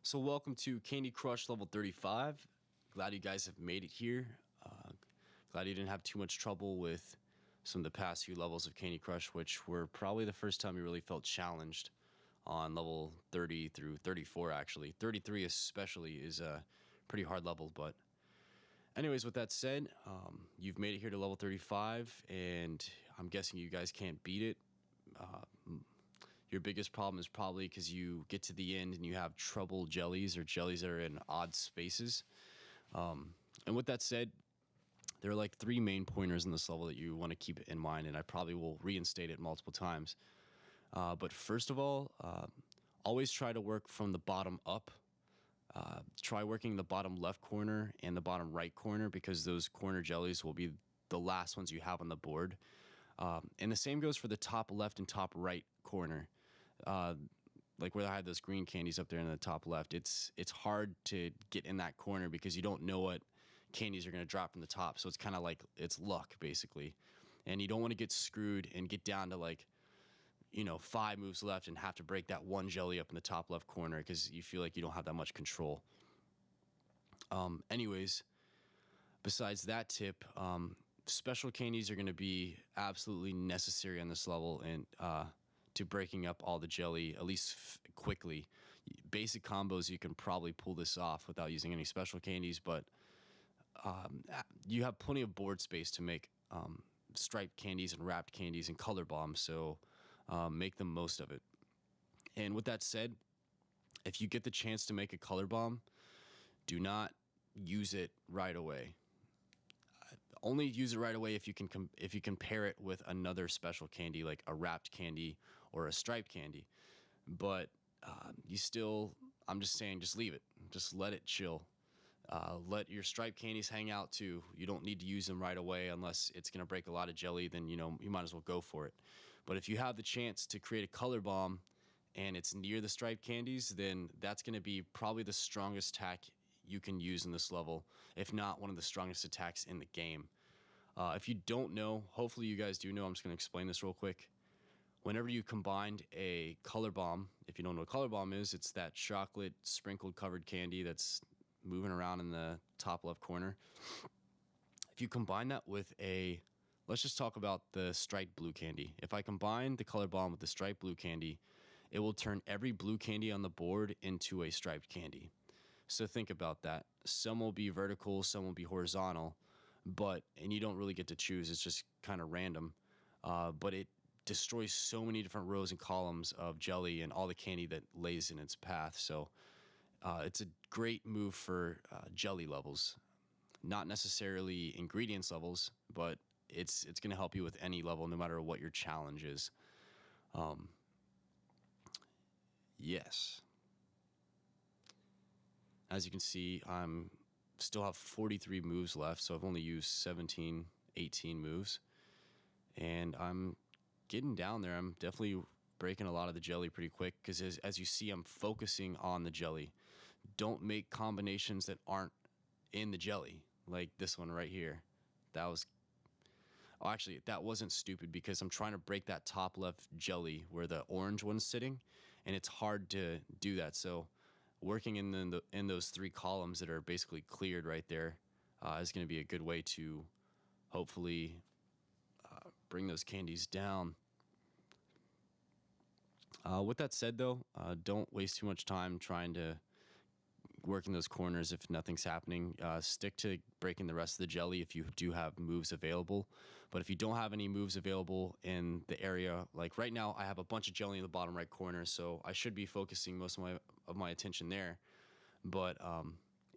So welcome to Candy Crush level 35. Glad you guys have made it here. Glad you didn't have too much trouble with some of the past few levels of Candy Crush, which were probably the first time you really felt challenged on level 30 through 34, actually. 33 especially is a pretty hard level, but anyways, with that said, you've made it here to level 35, and I'm guessing you guys can't beat it. Your biggest problem is probably because you get to the end and you have trouble jellies or jellies that are in odd spaces. And with that said, there are like three main pointers in this level that you want to keep in mind, and I probably will reinstate it multiple times. But first of all, always try to work from the bottom up. Try working the bottom left corner and the bottom right corner, because those corner jellies will be the last ones you have on the board. And the same goes for the top left and top right corner. Like where I had those green candies up there in the top left, it's hard to get in that corner because you don't know what candies are going to drop from the top. So it's kind of like it's luck, basically. And you don't want to get screwed and get down to like, 5 moves left and have to break that one jelly up in the top left corner because you feel like you don't have that much control. Anyways, besides that tip, special candies are going to be absolutely necessary on this level, and to breaking up all the jelly, at least quickly. Basic combos, you can probably pull this off without using any special candies, but you have plenty of board space to make striped candies and wrapped candies and color bombs, so make the most of it. And with that said, if you get the chance to make a color bomb, do not use it right away. Only use it right away if you can pair it with another special candy like a wrapped candy or a striped candy. But I'm just saying, just leave it. Just let it chill. Let your striped candies hang out too. You don't need to use them right away unless it's going to break a lot of jelly. Then you might as well go for it. But if you have the chance to create a color bomb and it's near the striped candies, then that's going to be probably the strongest attack you can use in this level, if not one of the strongest attacks in the game. If you don't know, hopefully you guys do know, I'm just going to explain this real quick. Whenever you combined a color bomb, if you don't know what a color bomb is, it's that chocolate sprinkled covered candy that's moving around in the top left corner. If you combine that with let's just talk about the striped blue candy. If I combine the color bomb with the striped blue candy, it will turn every blue candy on the board into a striped candy. So think about that. Some will be vertical, some will be horizontal, and you don't really get to choose. It's just kind of random. But it destroys so many different rows and columns of jelly and all the candy that lays in its path. So it's a great move for jelly levels. Not necessarily ingredients levels, but it's going to help you with any level, no matter what your challenge is. Yes. As you can see, I'm still have 43 moves left, so I've only used 17, 18 moves. And I'm getting down there. I'm definitely breaking a lot of the jelly pretty quick because as you see, I'm focusing on the jelly. Don't make combinations that aren't in the jelly, like this one right here. That wasn't stupid because I'm trying to break that top left jelly where the orange one's sitting, and it's hard to do that. So working in those 3 columns that are basically cleared right there is going to be a good way to hopefully bring those candies down. With that said, though, don't waste too much time trying to work in those corners if nothing's happening. Stick to breaking the rest of the jelly if you do have moves available. But if you don't have any moves available in the area, like right now, I have a bunch of jelly in the bottom right corner, so I should be focusing most of my attention there. But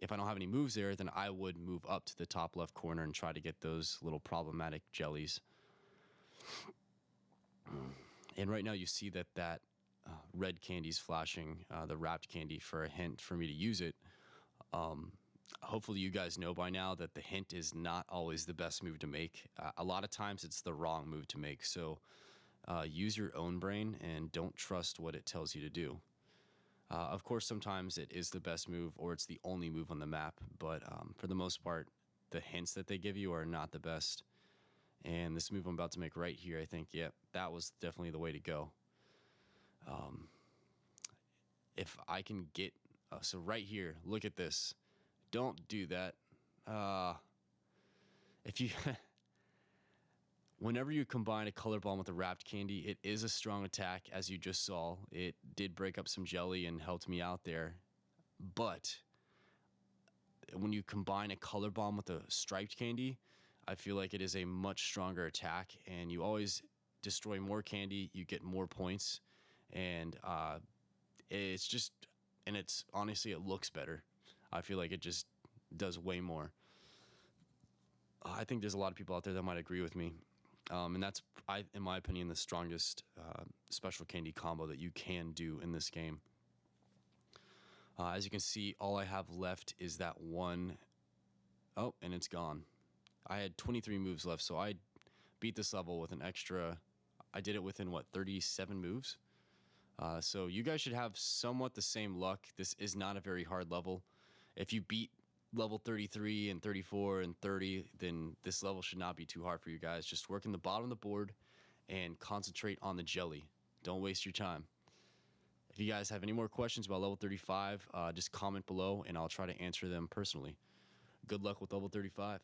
if I don't have any moves there, then I would move up to the top left corner and try to get those little problematic jellies. And right now you see that red candy's flashing, the wrapped candy, for a hint for me to use it. Hopefully you guys know by now that the hint is not always the best move to make. A lot of times it's the wrong move to make. So use your own brain and don't trust what it tells you to do. Of course, sometimes it is the best move or it's the only move on the map. But for the most part, the hints that they give you are not the best. And this move I'm about to make right here, I think, that was definitely the way to go. If I can get So right here, look at this. Don't do that. If you Whenever you combine a color bomb with a wrapped candy, it is a strong attack, as you just saw. It did break up some jelly and helped me out there. But when you combine a color bomb with a striped candy, I feel like it is a much stronger attack, and you always destroy more candy, you get more points, and it's just, and it's honestly, it looks better. I feel like it just does way more. I think there's a lot of people out there that might agree with me. And that's, in my opinion, the strongest special candy combo that you can do in this game. As you can see, all I have left is that one. Oh, and it's gone. I had 23 moves left, so I beat this level with an extra. I did it within, what, 37 moves? So you guys should have somewhat the same luck. This is not a very hard level. If you beat level 33 and 34 and 30, then this level should not be too hard for you guys. Just work in the bottom of the board and concentrate on the jelly. Don't waste your time. If you guys have any more questions about level 35, just comment below and I'll try to answer them personally. Good luck with level 35.